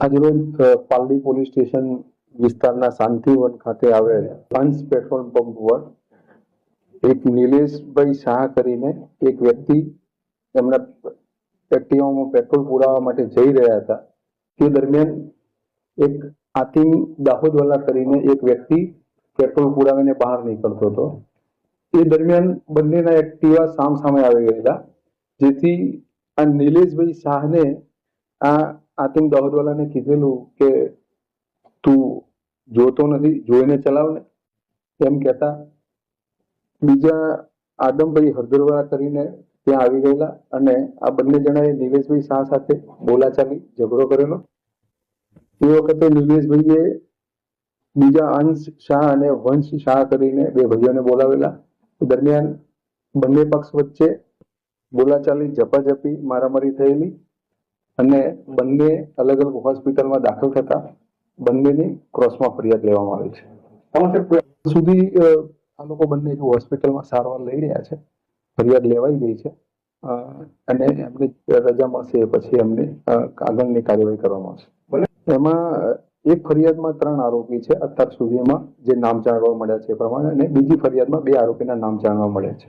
આજરોજ Paldi police station વિસ્તારના શાંતિવન ખાતે આવેલ અંશ પેટ્રોલ પંપ પર એક નિલેશભાઈ શાહ કરીને એક વ્યક્તિ એમના એક્ટિવામાં પેટ્રોલ પુરાવવા માટે જઈ રહ્યા હતા. તે દરમિયાન એક આતિમ દાહોદવાલા કરીને એક વ્યક્તિ પેટ્રોલ પુરાવીને બહાર નીકળતો હતો. એ દરમિયાન બંનેના એક્ટિવા સામસામે આવી ગયેલા, જેથી આ નિલેશભાઈ શાહને આ આતિમ દાહોદવાલાને કીધેલું કે તું જોતો નથી, જોઈને ચલાવ ને, એમ કહેતા બીજા આદમભાઈ હરદરવાળા કરીને ત્યાં આવી ગયેલા અને આ બંને જણાએ નિલેશભાઈ શાહ સાથે બોલાચાલી ઝઘડો કરેલો. એ વખતે નિલેશભાઈએ બીજા અંશ શાહ અને વંશ શાહ કરીને બે ભાઈઓને બોલાવેલા. દરમિયાન બંને પક્ષ વચ્ચે બોલાચાલી, ઝપાઝપી, મારામારી થયેલી અને બંને અલગ અલગ હોસ્પિટલમાં દાખલ થતા બંનેની ક્રોસમાં ફરિયાદ લેવામાં આવી છે. સુધી આ લોકો બંને હોસ્પિટલમાં સારવાર લઈ રહ્યા છે. ફરિયાદ લેવાઈ ગઈ છે અને એમને રજા મળશે પછી એમને આગળની કાર્યવાહી કરવામાં આવશે. એમાં એક ફરિયાદમાં 3 આરોપી છે અત્યાર સુધીમાં જે નામ જાણવા મળ્યા છે એ પ્રમાણે, અને બીજી ફરિયાદમાં 2 આરોપીના નામ જાણવા મળ્યા છે.